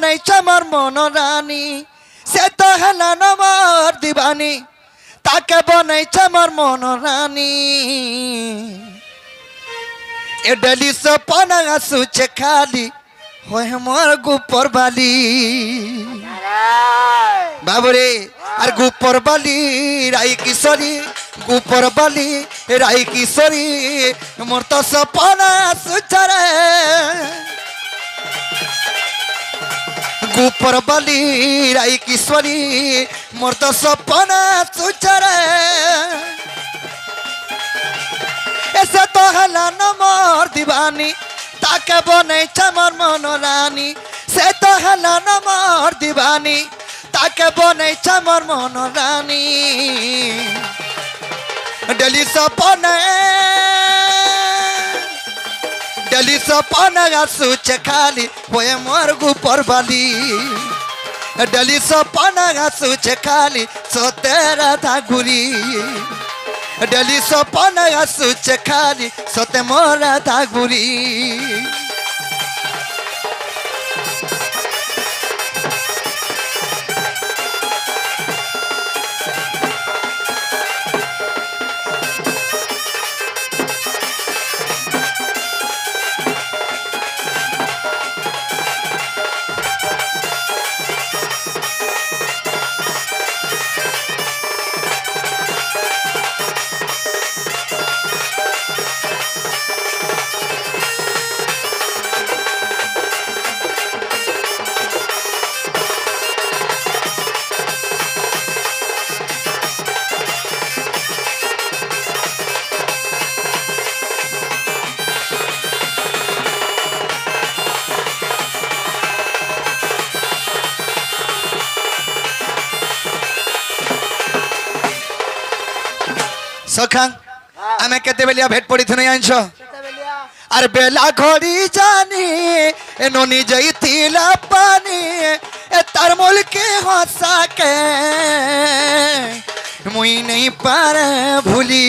বনাইছে আমার মনোরানী সে তো হেলা নমর দিবানী তাকে বনাইছে আমার মনোরানী এ ডেলি সপনা আসুছে খালি হয় মোর গুপর বালি বাবুরে আর গুপর বালি রাই কিশোরী গুপর বালি রাই কিশোরী মোর তো সপনা আসুছে রে গুপর বালি রাই কিশোরী মোর তো সপনা আসুছে রে এসে তো হেলা নমর দিবানী তাকে বনাইছে আমার মনোরানী সে তো হেলা নমর দিবানী তাকে বনাইছে আমার মনোরানী ডেলি সপনে আসুছে খালি হয়ে মোর গুপর বালি ডেলি সপনে আসুছে খালি সতে রাধা ঘুরি ডেলি সপনে আসুছে খালি সতে মোর রাধা ঘুরি সখা আমি কেতে বেলিয়া ভেট পড়ি থুনে আনছ আর বেলা ঘড়ি জানি এ ননি যাইতিলা পানি এ তার মুলকে হসাকে মুই নেই পারে ভুলি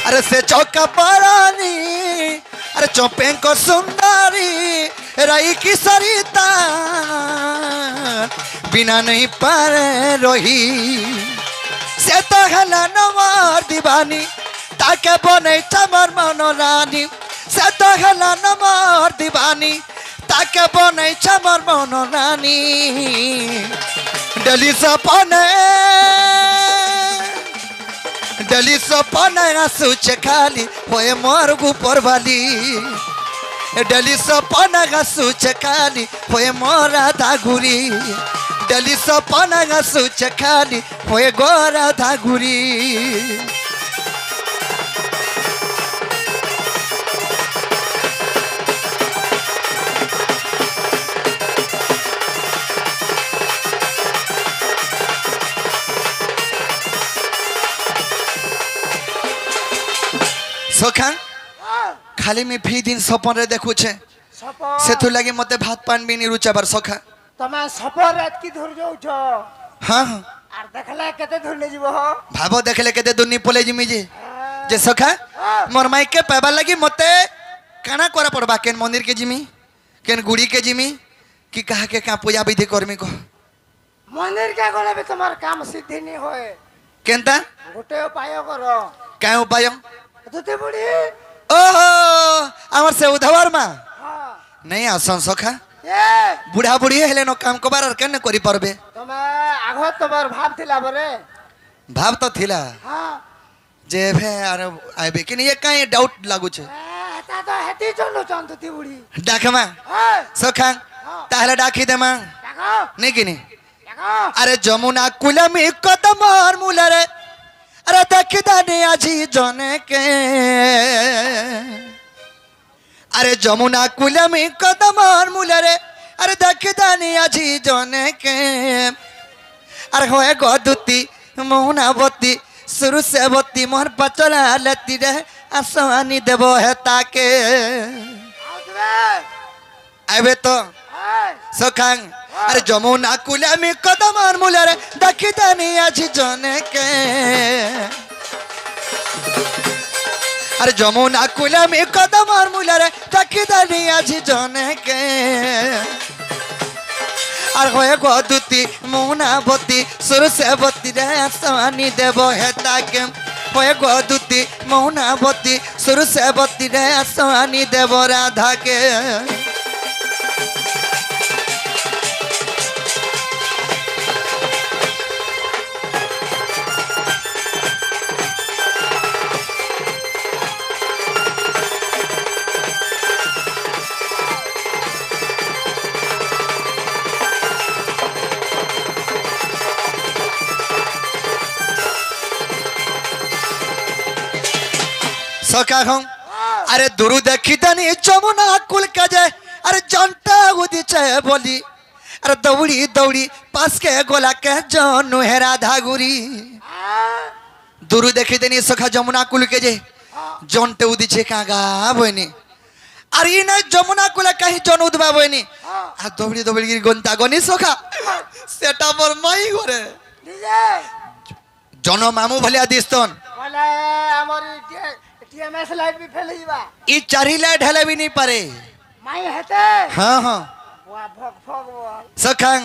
अरे से चौका पारानी अरे चौपे को सुंदरी राई की सरिता बिना नहीं पर रोही से तो हेला नमर दीवानी ताके बने चमर मनोरानी से तो हेला नमर दीवानी ताके बने चमर मनोरानी डली सपने আসুছে খালি হয়ে মোর গুপর বালি ডেলি সপনে আসুছে খালি হয়ে মোর রাধা ঘুরি ডেলি সপনে আসুছে খালি হয়ে গো রাধা ঘুরি सखा खाली में भी दिन सपन रे देखु छे सेथु लगे मते भात पान भी नहीं रुचाबार सखा तमे सपर रात की धर जाउ छ हां हां आर देखला केते धरले जीव हो भाबो देखले केते दुनी पले जिमी जे सखा मोर माई के पाबा लगी मते काना करा पड़बा केन मंदिर के जिमी केन गुड़ी के जिमी कि कहा के का पूजा विधि करमी को मंदिर के गले भी तुम्हार काम सिद्धि नहीं होए केनता गोटे उपाय करो काय उपाय दुते बुढ़ी ओहो हमर से उधवर मा हां नहीं आसन सखा ए बुढ़ा बुढ़ी हेले नो काम कोबार और केन करि परबे तमे आगो तोर भाव थिला बरे भाव तो थिला हां जे भे अरे आबे कि ये काई डाउट लागु छे ता तो हेती चलो चंदती बुढ़ी डाकमा हां सखा ताहले डाकी दे मा डाको नहीं किनी डाको अरे जमुना कुलमी कदम और मुलरे अरे देख दानी आजी जने के अरे जमुना कुलमी कदम और मुलरे अरे देख दानी आजी जने के अरे होए गदुती मोहनावती सुरु सेवती मोहर पचला लती रे आसवानी देबो है ताके आबे तो सखांग अरे जमुना कुलमी कदम और मुलरे देख दानी आजी जने के আরে যমুনা কুলে আমি কদমার মূলারে দেখি দাঁড়িয়ে আছি জনেকে আর হয়ে গদুতি মৌনাবতী সুরসেবতী রে সানি দেব হেতাকে হয়ে গদুতি মৌনাবতী সুরসেবতী রে সানি দেব রাধাকে সখা হং আরে দুরু দেখিতানি যমুনা কুল কাজে আরে জন্টা উদিছে বলি আরে দৌড়ি দৌড়ি পাসকে গোলাকে জনু হে রাধা গুরি দুরু দেখিতানি সখা যমুনা কুল কাজে জন্টে উদিছে কাগা বইনি আর ই না যমুনা কুলে কাহি জন উদবা বইনি আর দৌড়ি দৌড়ি গন্তা গনি সখা সেটা বর মাই করে জন মামু ভলিয়া দিস্তন বলে আমার টিএমএস লাইট বি ফেলে দিবা ই চারি লাইট হেলে বি নি পারে মাই হেতে হ্যাঁ হ্যাঁ ওয়া ভক ভক বল সখাং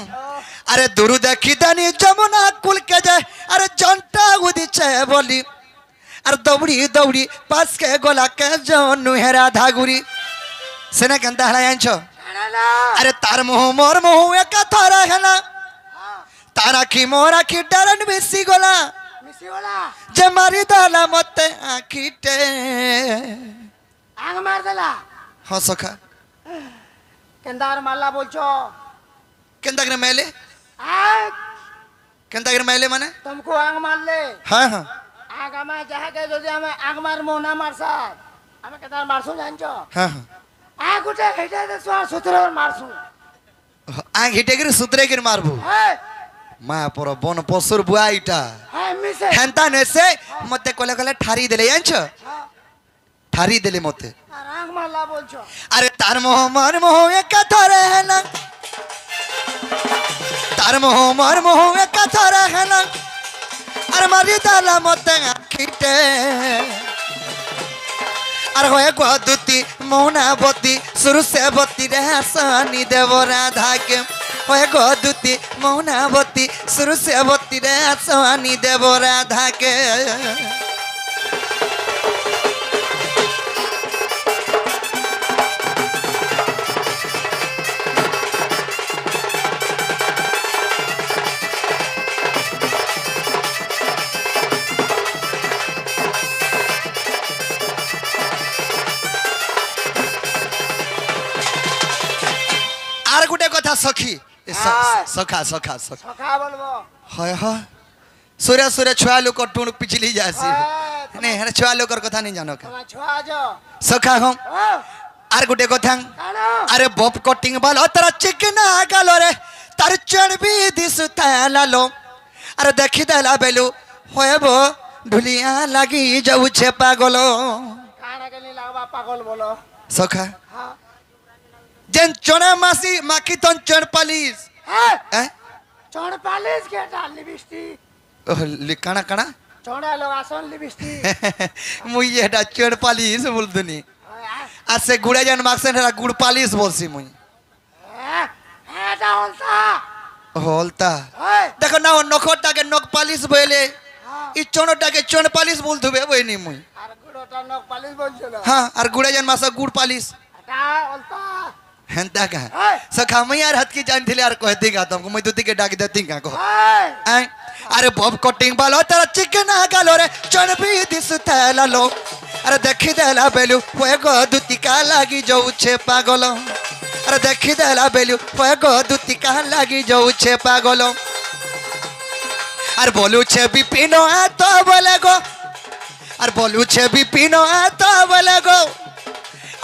আরে দুরু দেখিতানি যমুনা কুল কে যায় আরে জন্টা উদিছে বলি আর দৌড়ি দৌড়ি পাসকে গোলাকে জনু হে রাধা গুরি সেনা কেনতা হলাই আনছ না আরে তার মোহ মোর মোহ একা থারা হেনা তার আখি মোর আখি ডারন বেশি গোলা মিশি ওলা যে মারি দালা মতে আখিটে আগ মার দেলা হ্যাঁ সখা কেন্দার মাল্লা বলছো কেনতা করে মেলে আগ কেনতা করে মেলে মানে तुमको आग मार ले হ্যাঁ হ্যাঁ आग हमें जहाँ के जो हमें आग मार मोना मार साथ हमें केदार मारसू जानचो হ্যাঁ হ্যাঁ आग उठे हेटे दे स्वार सुतरे और मारसू আগ হিটে করে সুতরে করে মারবো है মা পর বন পশুর বুয়া ইটা है मिसे হেনতা নেছে মতে কলে কলে ঠারি দেলে জানছ ঠারি দেলে মতে और आग मारला बोलछो আরে তার মোহ মর মোহ একা ধরে হেনা তার মোহ মর মোহ একা ধরে হেনা আর মারি দালা মতে আখিটে আর হয়ে গদুতি মৌনাবতী সুরসেবতী রে সানি দেব রাধাকে হয়ে গদুতি মৌনাবতী সুরসেবতী রে সানি দেব রাধাকে আর গোটে কথা সখী সখা সখা সখা सखा बोलबो হয় হয় সুরে সুরে ছুয়া লোক টুণ পিছলি যাসি है নে হ্যাঁ ছুয়া লোকর কথা নি জানো কা तुम छुआ जो সখা হম ओ আর গোটে কথা कानो আরে বব কটিং বাল তারা চিকনা গালো রে তার চড়বি দিস তালালো আরে দেখি দেলা বেলু হয়েব ঢুলিয়া লাগি যাউছে পাগল खाना के लिए लागबा पागल बोलो সখা हाँ যেন চনা মাসি মাখি তন চড় পালিস है হ্যাঁ चौड़ पालिस के डाल लिबिस्टी কানা কানা चौड़ा लोग आसन लिबिस्टी মুই এটা চড় পালিস বলতুনি আর সে গুড়া যেন মাখছেন এটা গুড় পালিস বলছি মুই है डालता হলতা है দেখো না নখটাকে নখ পালিশ বইলে हाँ ই চনটাকে চন পালিশ বলতুবে বইনি মুই আর গুড়োটা নক পালিস বলছিল হ্যাঁ আর গুড়া যেন মাসা গুড় পালিশ এটা অলতা হেনতা কা है সখা মুই আর হাত কি জানছিলে আর কহতি গা তুমকো মুই দুদিকে ডাক দেতি গা কহ है আরে বব কটিং বালো তারা চিকন গালো রে চনবি দিস তেলালো আরে দেখি দেলা বেলু হয়ে গো দুতিকা লাগি যাউছে পাগল আরে দেখি দেলা বেলু হয়ে গো দুতিকা লাগি যাউছে পাগল আর বলুছে বিপিন এত বলে গো আর বলুছে বিপিন এত বলে গো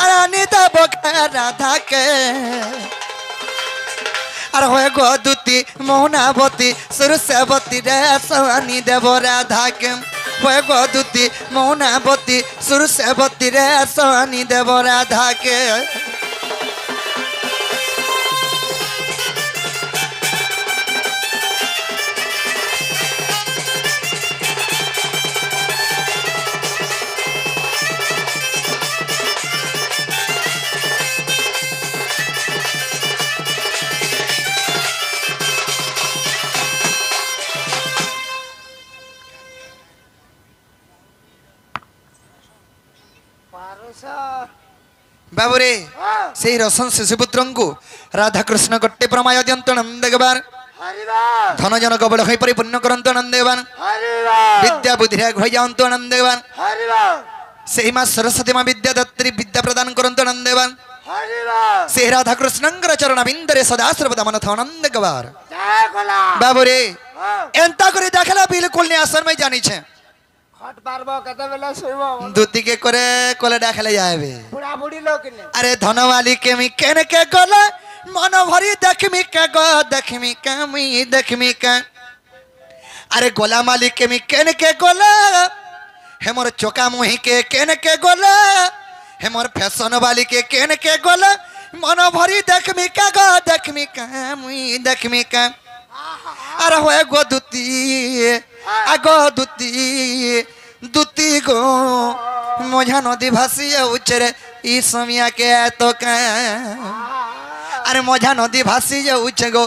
আর আনি দেব রাধাকে আর হয়ে গো দুতি মৌনাবতী সুরসেবতী রে সানি দেব রাধাকে হয়ে গো দুতি মৌনাবতী সুরসেবতী রে সানি দেব রাধাকে ପାରୁଛ ବାବୁରେ ହଁ ସେଇ ରସନ ଶିଶୁପୁତ୍ରଙ୍କୁ ରାଧାକୃଷ୍ଣ ଗୋटे ପ୍ରମାୟ ଦିଅନ୍ତୁ ନନ୍ଦ ଦେବାର ହରିବା ଧନ ଜନ କବଳ ହୋଇ ପରିପୂର୍ଣ୍ଣ କରନ୍ତୁ ଆନନ୍ଦ ଦେବାନ ହରିବା ବିଦ୍ୟା ବୁଦ୍ଧିରେ ହୋଇ ଯାଆନ୍ତୁ ଆନନ୍ଦ ଦେବାନ ହରିବା ସେହି ମା ସରସ୍ୱତୀ ମା ବିଦ୍ୟାଦାତ୍ରୀ ବିଦ୍ୟା ପ୍ରଦାନ କରନ୍ତୁ ଆନନ୍ଦ ଦେବାନ ହରିବା ସେହି ରାଧାକୃଷ୍ଣଙ୍କର ଚରଣ ବିନ୍ଦରେ ସଦା ସର୍ବଦା ମନ ଥାଉ ଆନନ୍ଦ ଗବାର ଜୟ କଲା ବାବୁରେ ହଁ ଏନ୍ତା କରି দেখলা বিলকুল নি আসন মই জানিছে খট পারবো কেতেবেলে শুইব দুতিকে করে কলে ডাকলে যাবে বুড়া বুড়ি লোক নে আরে ধনওয়ালি কেমি কেনে কে গলে মন ভরি দেখমি কে গো দেখমি কামি দেখমি কা আরে গোলা মালি কেমি কেনে কে গলে হেমর চোকা মুহি কে কেনে কে গলে হেমর ফ্যাশন वाली के केने के गले मन भरी देखमी কে গো দেখমি কামি দেখমি কা আরে হয় গো দুতি আগো দুতি দুতি গো মঝা নদী ভাসিয়ে উচরে ই সমিয়া কে এত কা আরে মঝা নদী ভাসিয়ে উচে গো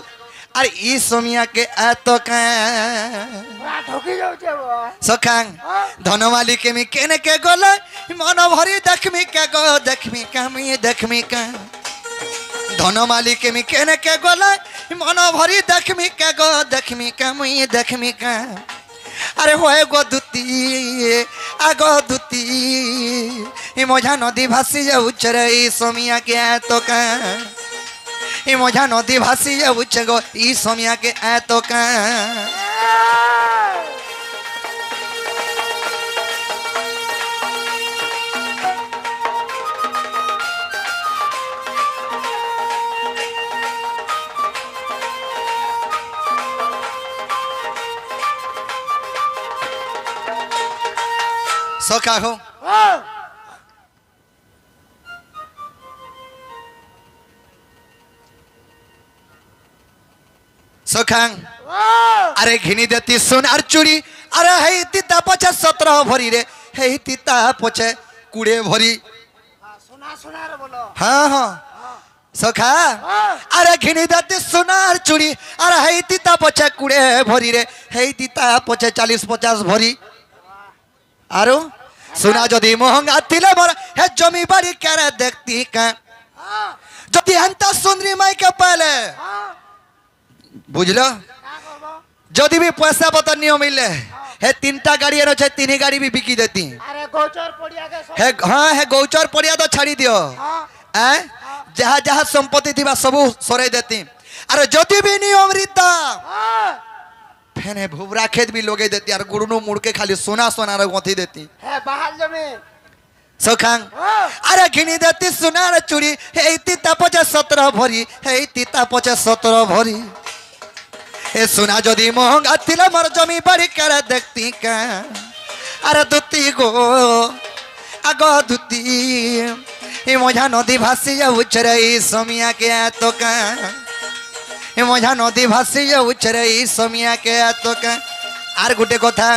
আর ই সমিয়া কে এত কা বুড়া ঠকি যাচ্ছে সখাং ধনমালি কেমি কেনে কে গলে মন ভরি দেখমি কে গো দেখমি কামি দেখমি কা ধনমালি কেমি কেনে কে গলে মন ভরি দেখমি কে গো দেখমি কামি দেখমি কা আরে হয় গো দুতি আগো দুতি ই মঝা নদী ভাসি যাচ্ছে রে ই সমিয়া কে এত কা ই মঝা নদী ভাসি যাচ্ছে গো ই সমিয়া কে এত কা সখা হো সখাং আরে ঘিনি দেতি সোনার চুড়ি আরে হেই তিতা পছে 17 ভরি রে হেই তিতা পছে 20 ভরি শোনা শোনার বলো হ্যাঁ হ্যাঁ সখা আরে ঘিনি দেতি সোনার চুড়ি আরে হেই তিতা পছে 20 ভরি রে হেই তিতা পছে 40-50 ভরি আরো সোনা যদি মহঙ্গা তিলে মোর হে জমি বাড়ি কেরে দেখতি কা যদি এন্তা সুন্দরী মাইকে পালে বুঝলো যদি भी पैसा पता नहीं मिले है 3टा गाड़ी एनो छे 3 गाड़ी भी बिकी देती আরে গোচর পড়িয়া গে है हाँ है गौचर पड़िया तो छाड़ी दियो हैं जहाँ जहाँ संपत्ति थी सब सराई देती अरे যদি भी नियम रीता फेने भुबरा खेत भी लोगे देती और गुड़नू मुड़ के खाली सोना सोना रे गोथी देती হ্যাঁ বাহাল জমি सखांग अरे घिनी देती सोनार चूड़ी हे तीता पचे 17 भरी हे तीता पचे 17 भरी हे सोना जदि महंगा थिले मोर जमी बाड़ी करे देखती का अरे दुती गो आगो दुती ए मझा नदी भासी जाउछ रे ई समिया के तो का ए मझा नदी भासी जाउछ रे ई समिया के तो का आर गुटे कथा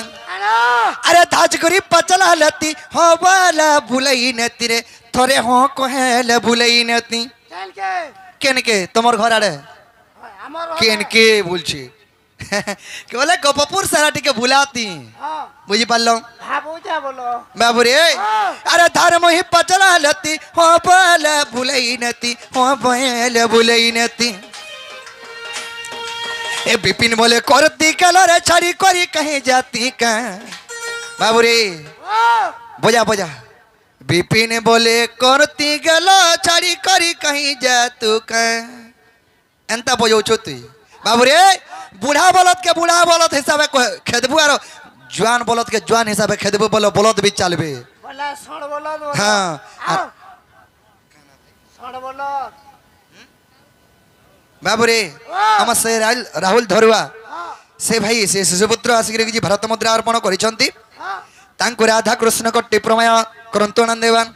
अरे धाज करी पचला लती हो वाला भुलई नती रे थोरे हो कहेले भुलई नती কেন কে केन के तमर घर आड़े আমার केन के बोलছি के बोले गोपपुर सारा टिके भुलाती হ্যাঁ बुझी पारलो ভাবুছা বলো बाबू रे अरे धार मोहि पचला लती हो वाला भुलई नती हो वाला भुलई नती ए बिपिन बोले करती कलर छाड़ी करी कहीं जाती का बाबू रे बोझा बोझा बिपिन बोले करती गलो छाड़ी करी कहीं जा तू का एंता बोझो तुई बाबू रे बूढ़ा बलत के बूढ़ा बलत हिसाबे खेदबू आरो जवान बलत के जवान हिसाबे खेदबू बोलो बलत भी चलबे বলা সড় বলো हाँ সড় বলো बाबू रे हम से राहुल धरुआ से भाई से शिशुपुत्र आसिक किसी भारत मुद्रा अर्पण करिसंती तांको राधा कृष्ण को टिप्रमय करंतु नंदेवान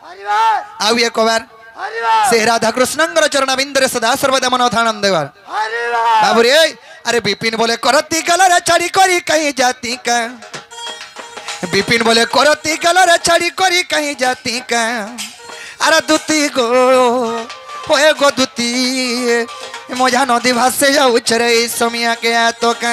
হরিবার आउ एक बार হরিবার से राधा कृष्णंगर चरण बिंदरे सदा सर्वदा मन थानंद देवार হরিবার बाबू रे अरे बिपिन बोले करती कलर छाड़ी करी कहीं जाती का बिपिन बोले करती कलर छाड़ी करी कहीं जाती का अरे दुती गो होए गो दुती मझा नदी भासे जाउछ रे ई समिया के तो का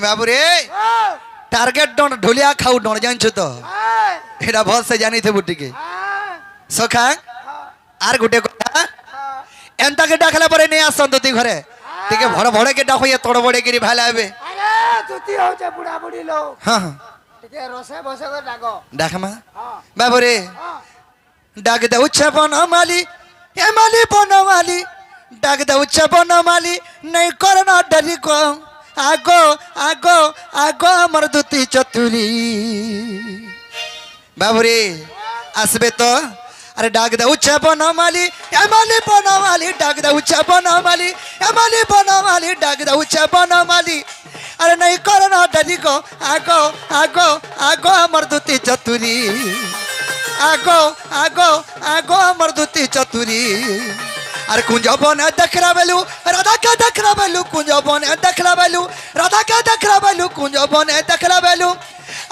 বাবুরে হ্যাঁ, টার্গেট ডন ঢুলিয়া খাও ডন জানছো তো হ্যাঁ, এটা ভলসে জানিথেবু টিকে হ্যাঁ, সখা আর গোটে কথা হ্যাঁ। এন্তাকে ডাকলা পরে নিয়ে আসন্ত তুই ঘরে টিকে ভড় ভড়কে ডাকইয়ে তড় বড়ে গিরি ভাইলা হবে আরে তুতি হচ্ছে বুড়া বুড়ি লোক হ্যাঁ হ্যাঁ ଟିକେ ରୋଷେଇ ବସେ করে ডাকো ডাকমা হ্যাঁ বাবুরে হ্যাঁ ডাক দেউছে বনমালি এ মালি বনমালি ডাক দেউছে বনমালি নাই করনা ডরি কো আগো আগো আগো আমার দুতি চতুরি বাবুরে আসবে তো আরে ডাক দেউছে বনমালি এ মালি বনমালি ডাক দেউছে বনমালি এ মালি বনমালি ডাক দেউছে বনমালি আরে নাই করনা ডরি কো আগো আগো আগো আমার দুতি চতুরি আগো আগো আগো আমার দুতি চতুরি আর কুঞ্জ বনে দেখরা বেলু রাধাকে দেখরা বেলু কুঞ্জ বনে দেখরা বেলু রাধাকে দেখরা বেলু কুঞ্জ বনে দেখরা বেলু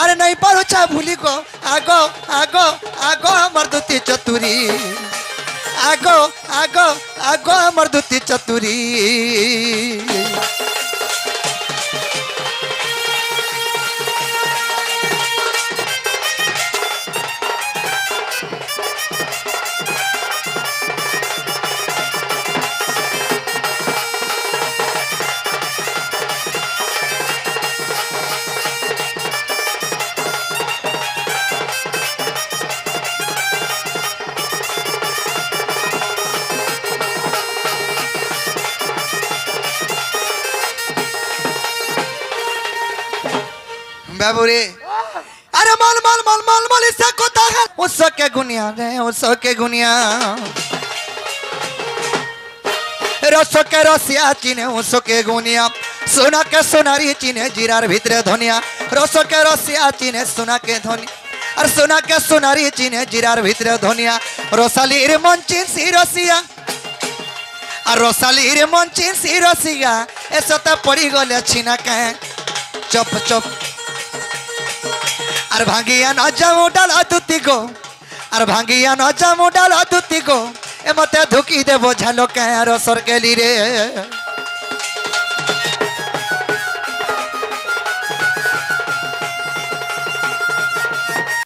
আরে নাই পারুছা ভুলি গো আগো আগো আগো আমার দুতি চতুরি আগো আগো আগো আমার দুতি চতুরি বাবুরে अरे माल माल माल माल माल इससे कोता है उसके गुनिया रे उसके गुनिया रसो के रसिया चिने उसके गुनिया सोना के सोनारी चिने जीरार भीतरे धनिया रसो के रसिया चिने सोना के धनी और सोना के सोनारी चिने जीरार भीतरे धनिया रोसालीर मंचिन सी रसिया और रोसालीर मंचिन सी रसिया ऐसा तो पड़ी गले छिना के चप चप আর ভাঙ্গিয়া ন যামু ডালা দুতি গো আর ভাঙ্গিয়া ন যামু ডালা দুতি গো এ মতে ধুকি দেব ঝালো কে রসর গেলি রে